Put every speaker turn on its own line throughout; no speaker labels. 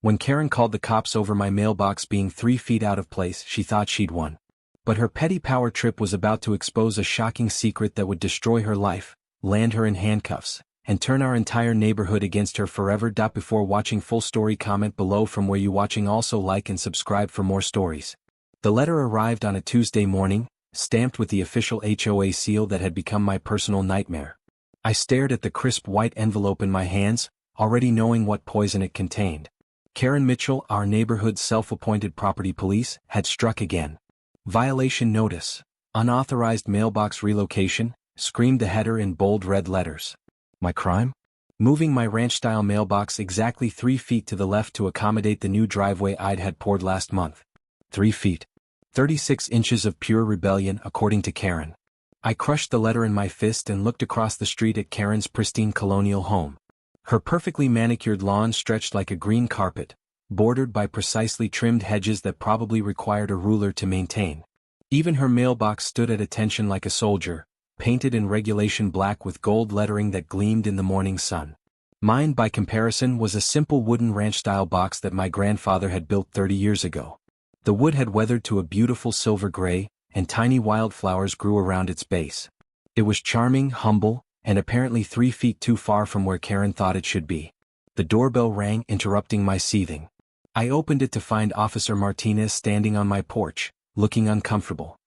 When Karen called the cops over my mailbox being 3 feet out of place, she thought she'd won. But her petty power trip was about to expose a shocking secret that would destroy her life, land her in handcuffs, and turn our entire neighborhood against her forever. Before watching full story, comment below from where you watching. Also like and subscribe for more stories. The letter arrived on a Tuesday morning, stamped with the official HOA seal that had become my personal nightmare. I stared at the crisp white envelope in my hands, already knowing what poison it contained. Karen Mitchell, our neighborhood's self-appointed property police, had struck again. Violation notice. Unauthorized mailbox relocation, screamed the header in bold red letters. My crime? Moving my ranch-style mailbox exactly 3 feet to the left to accommodate the new driveway I'd had poured last month. 3 feet. 36 inches of pure rebellion, according to Karen. I crushed the letter in my fist and looked across the street at Karen's pristine colonial home. Her perfectly manicured lawn stretched like a green carpet, bordered by precisely trimmed hedges that probably required a ruler to maintain. Even her mailbox stood at attention like a soldier, painted in regulation black with gold lettering that gleamed in the morning sun. Mine, by comparison, was a simple wooden ranch-style box that my grandfather had built 30 years ago. The wood had weathered to a beautiful silver gray, and tiny wildflowers grew around its base. It was charming, humble, and apparently 3 feet too far from where Karen thought it should be. The doorbell rang, interrupting my seething. I opened it to find Officer Martinez standing on my porch, looking uncomfortable.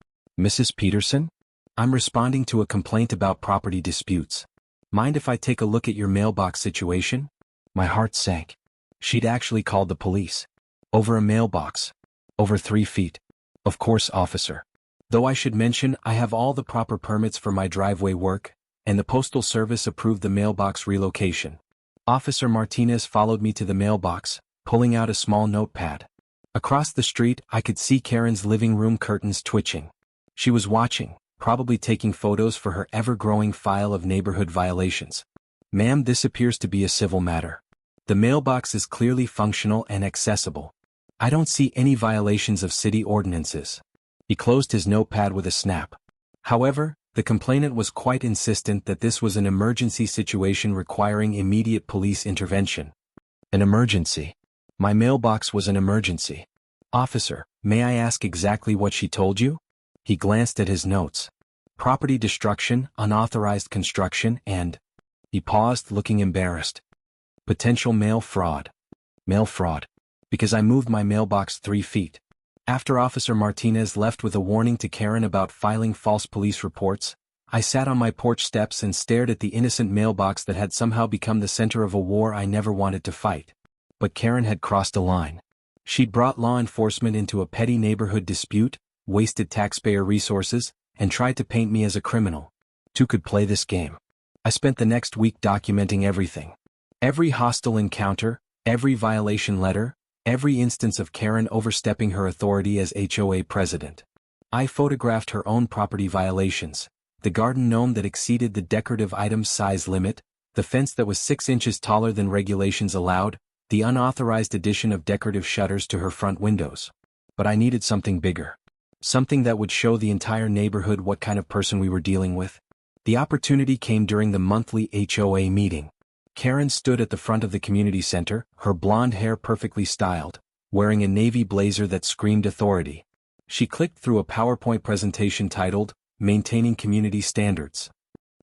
"Mrs. Peterson? I'm responding to a complaint about property disputes. Mind if I take a look at your mailbox situation?" My heart sank. She'd actually called the police. Over a mailbox. Over 3 feet. "Of course, officer. Though I should mention I have all the proper permits for my driveway work, and the Postal Service approved the mailbox relocation." Officer Martinez followed me to the mailbox, pulling out a small notepad. Across the street, I could see Karen's living room curtains twitching. She was watching, probably taking photos for her ever-growing file of neighborhood violations. "Ma'am, this appears to be a civil matter. The mailbox is clearly functional and accessible. I don't see any violations of city ordinances." He closed his notepad with a snap. However, the complainant was quite insistent that this was an emergency situation requiring immediate police intervention. An emergency? My mailbox was an emergency. "Officer, may I ask exactly what she told you?" He glanced at his notes. "Property destruction, unauthorized construction, and..." He paused, looking embarrassed. "Potential mail fraud." Mail fraud. Because I moved my mailbox 3 feet. After Officer Martinez left with a warning to Karen about filing false police reports, I sat on my porch steps and stared at the innocent mailbox that had somehow become the center of a war I never wanted to fight. But Karen had crossed a line. She'd brought law enforcement into a petty neighborhood dispute, wasted taxpayer resources, and tried to paint me as a criminal. Two could play this game. I spent the next week documenting everything. Every hostile encounter, every violation letter, every instance of Karen overstepping her authority as HOA president. I photographed her own property violations, the garden gnome that exceeded the decorative items size limit, the fence that was 6 inches taller than regulations allowed, the unauthorized addition of decorative shutters to her front windows. But I needed something bigger. Something that would show the entire neighborhood what kind of person we were dealing with. The opportunity came during the monthly HOA meeting. Karen stood at the front of the community center, her blonde hair perfectly styled, wearing a navy blazer that screamed authority. She clicked through a PowerPoint presentation titled, "Maintaining Community Standards."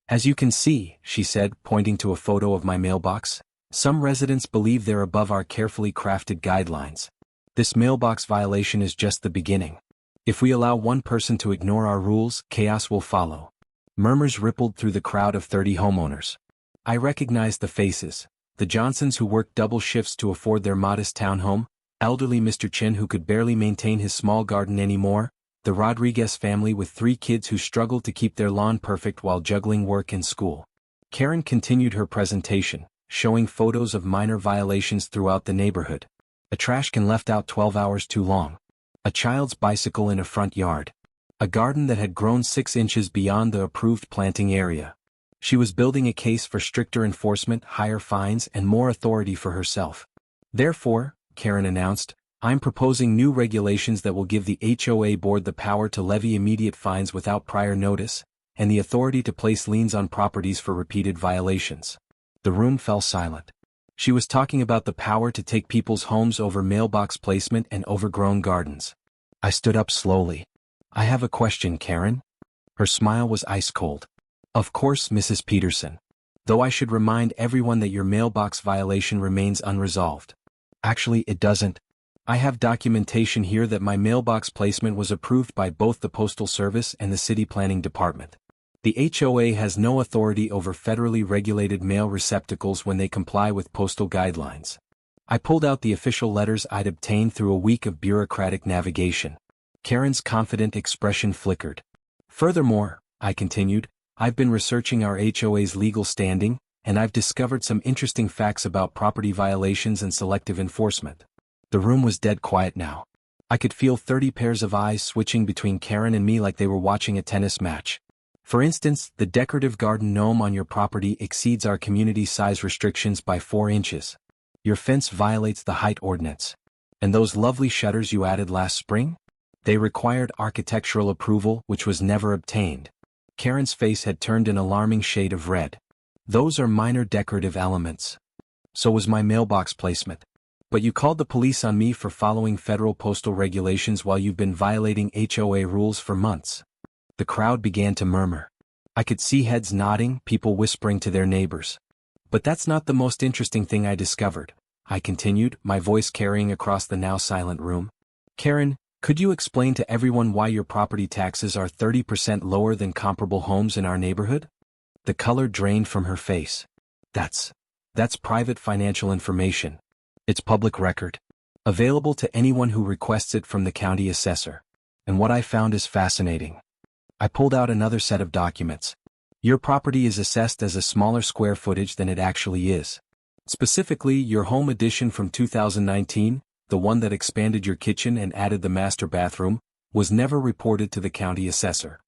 "As you can see," she said, pointing to a photo of my mailbox, "some residents believe they're above our carefully crafted guidelines. This mailbox violation is just the beginning. If we allow one person to ignore our rules, chaos will follow." Murmurs rippled through the crowd of 30 homeowners. I recognized the faces: the Johnsons who worked double shifts to afford their modest townhome, elderly Mr. Chin who could barely maintain his small garden anymore, the Rodriguez family with 3 kids who struggled to keep their lawn perfect while juggling work and school. Karen continued her presentation, showing photos of minor violations throughout the neighborhood. A trash can left out 12 hours too long. A child's bicycle in a front yard. A garden that had grown 6 inches beyond the approved planting area. She was building a case for stricter enforcement, higher fines, and more authority for herself. "Therefore," Karen announced, "I'm proposing new regulations that will give the HOA board the power to levy immediate fines without prior notice, and the authority to place liens on properties for repeated violations." The room fell silent. She was talking about the power to take people's homes over mailbox placement and overgrown gardens. I stood up slowly. I have a question, Karen. Her smile was ice cold. Of course, Mrs. Peterson. Though I should remind everyone that your mailbox violation remains unresolved. Actually, it doesn't. I have documentation here that my mailbox placement was approved by both the Postal Service and the City Planning Department. The HOA has no authority over federally regulated mail receptacles when they comply with postal guidelines. I pulled out the official letters I'd obtained through a week of bureaucratic navigation. Karen's confident expression flickered. Furthermore, I continued, I've been researching our HOA's legal standing, and I've discovered some interesting facts about property violations and selective enforcement. The room was dead quiet now. I could feel 30 pairs of eyes switching between Karen and me like they were watching a tennis match. For instance, the decorative garden gnome on your property exceeds our community size restrictions by 4 inches. Your fence violates the height ordinance. And those lovely shutters you added last spring? They required architectural approval, which was never obtained. Karen's face had turned an alarming shade of red. Those are minor decorative elements. So was my mailbox placement. But you called the police on me for following federal postal regulations while you've been violating HOA rules for months. The crowd began to murmur. I could see heads nodding, people whispering to their neighbors. But that's not the most interesting thing I discovered, I continued, my voice carrying across the now silent room. Karen, could you explain to everyone why your property taxes are 30% lower than comparable homes in our neighborhood? The color drained from her face. That's private financial information. It's public record. Available to anyone who requests it from the county assessor. And what I found is fascinating. I pulled out another set of documents. Your property is assessed as a smaller square footage than it actually is. Specifically, your home addition from 2019, the one that expanded your kitchen and added the master bathroom, was never reported to the county assessor.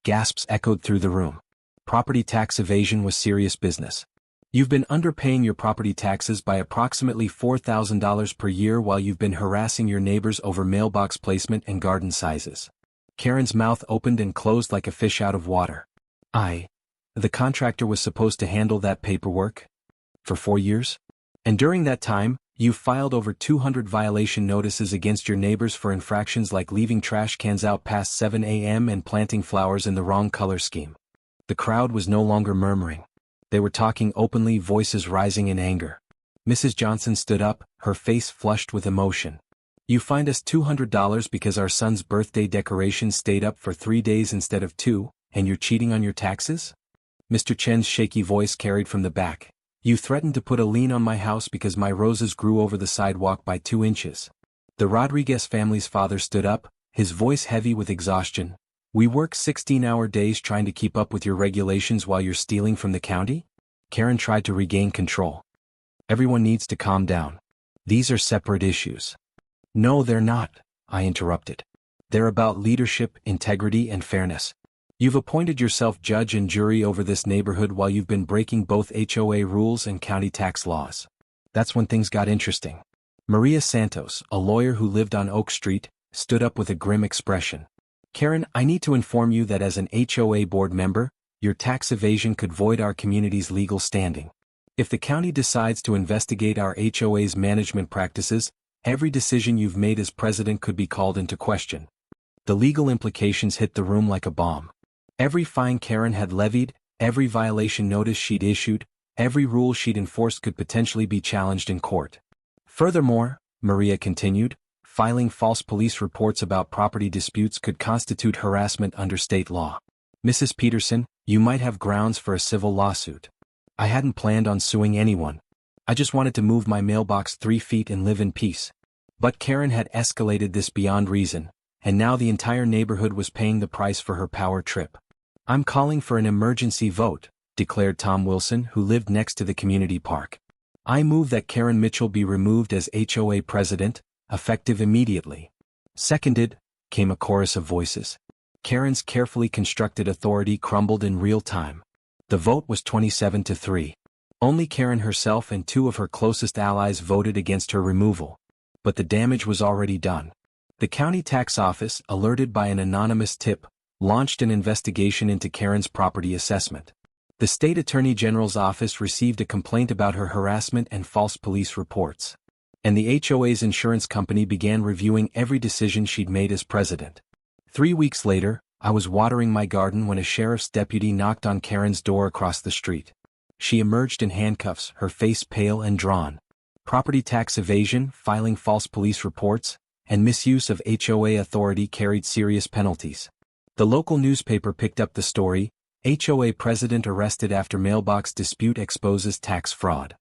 Gasps echoed through the room. Property tax evasion was serious business. You've been underpaying your property taxes by approximately $4,000 per year while you've been harassing your neighbors over mailbox placement and garden sizes. Karen's mouth opened and closed like a fish out of water. The contractor was supposed to handle that paperwork? For 4 years? And during that time, you filed over 200 violation notices against your neighbors for infractions like leaving trash cans out past 7 a.m. and planting flowers in the wrong color scheme. The crowd was no longer murmuring. They were talking openly, voices rising in anger. Mrs. Johnson stood up, her face flushed with emotion. You fined us $200 because our son's birthday decorations stayed up for 3 days instead of 2, and you're cheating on your taxes? Mr. Chen's shaky voice carried from the back. You threatened to put a lien on my house because my roses grew over the sidewalk by 2 inches. The Rodriguez family's father stood up, his voice heavy with exhaustion. We work 16-hour days trying to keep up with your regulations while you're stealing from the county? Karen tried to regain control. Everyone needs to calm down. These are separate issues. No, they're not, I interrupted. They're about leadership, integrity, and fairness. You've appointed yourself judge and jury over this neighborhood while you've been breaking both HOA rules and county tax laws. That's when things got interesting. Maria Santos, a lawyer who lived on Oak Street, stood up with a grim expression. Karen, I need to inform you that as an HOA board member, your tax evasion could void our community's legal standing. If the county decides to investigate our HOA's management practices, every decision you've made as president could be called into question. The legal implications hit the room like a bomb. Every fine Karen had levied, every violation notice she'd issued, every rule she'd enforced could potentially be challenged in court. Furthermore, Maria continued, filing false police reports about property disputes could constitute harassment under state law. Mrs. Peterson, you might have grounds for a civil lawsuit. I hadn't planned on suing anyone. I just wanted to move my mailbox 3 feet and live in peace. But Karen had escalated this beyond reason, and now the entire neighborhood was paying the price for her power trip. I'm calling for an emergency vote, declared Tom Wilson, who lived next to the community park. I move that Karen Mitchell be removed as HOA president, effective immediately. Seconded, came a chorus of voices. Karen's carefully constructed authority crumbled in real time. The vote was 27-3. Only Karen herself and 2 of her closest allies voted against her removal. But the damage was already done. The county tax office, alerted by an anonymous tip, launched an investigation into Karen's property assessment. The state attorney general's office received a complaint about her harassment and false police reports. And the HOA's insurance company began reviewing every decision she'd made as president. 3 weeks later, I was watering my garden when a sheriff's deputy knocked on Karen's door across the street. She emerged in handcuffs, her face pale and drawn. Property tax evasion, filing false police reports, and misuse of HOA authority carried serious penalties. The local newspaper picked up the story, HOA president arrested after mailbox dispute exposes tax fraud.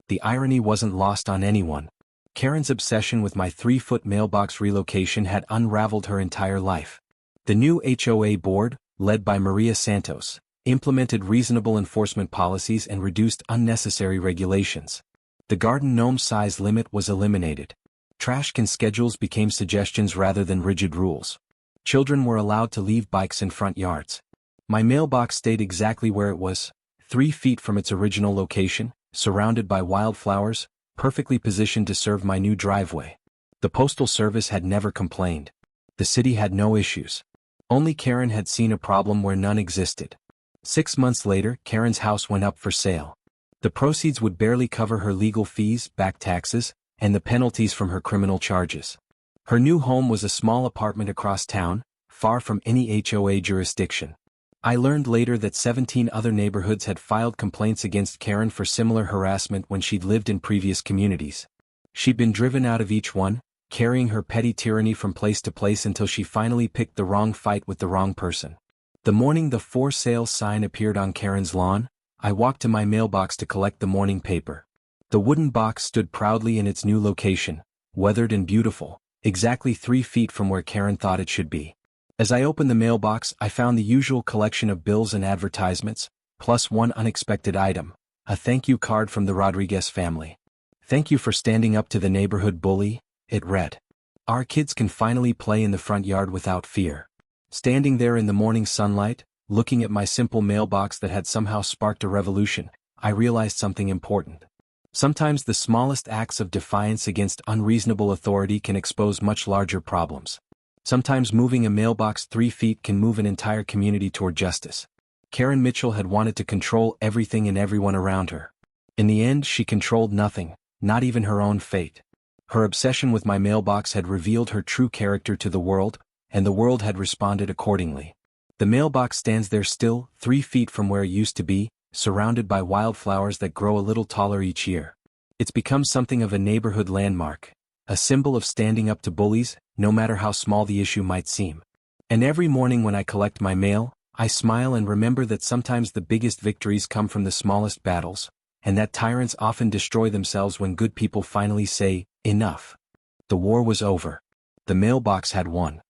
The irony wasn't lost on anyone. Karen's obsession with my 3-foot mailbox relocation had unraveled her entire life. The new HOA board, led by Maria Santos, implemented reasonable enforcement policies and reduced unnecessary regulations. The garden gnome size limit was eliminated. Trash can schedules became suggestions rather than rigid rules. Children were allowed to leave bikes in front yards. My mailbox stayed exactly where it was, 3 feet from its original location, surrounded by wildflowers, perfectly positioned to serve my new driveway. The Postal Service had never complained. The city had no issues. Only Karen had seen a problem where none existed. 6 months later, Karen's house went up for sale. The proceeds would barely cover her legal fees, back taxes, and the penalties from her criminal charges. Her new home was a small apartment across town, far from any HOA jurisdiction. I learned later that 17 other neighborhoods had filed complaints against Karen for similar harassment when she'd lived in previous communities. She'd been driven out of each one, carrying her petty tyranny from place to place until she finally picked the wrong fight with the wrong person. The morning the for sale sign appeared on Karen's lawn, I walked to my mailbox to collect the morning paper. The wooden box stood proudly in its new location, weathered and beautiful, exactly 3 feet from where Karen thought it should be. As I opened the mailbox, I found the usual collection of bills and advertisements, plus one unexpected item, a thank you card from the Rodriguez family. "Thank you for standing up to the neighborhood bully," it read. "Our kids can finally play in the front yard without fear." Standing there in the morning sunlight, looking at my simple mailbox that had somehow sparked a revolution, I realized something important. Sometimes the smallest acts of defiance against unreasonable authority can expose much larger problems. Sometimes moving a mailbox 3 feet can move an entire community toward justice. Karen Mitchell had wanted to control everything and everyone around her. In the end, she controlled nothing, not even her own fate. Her obsession with my mailbox had revealed her true character to the world, and the world had responded accordingly. The mailbox stands there still, 3 feet from where it used to be, surrounded by wildflowers that grow a little taller each year. It's become something of a neighborhood landmark, a symbol of standing up to bullies, no matter how small the issue might seem. And every morning when I collect my mail, I smile and remember that sometimes the biggest victories come from the smallest battles, and that tyrants often destroy themselves when good people finally say, enough. The war was over. The mailbox had won.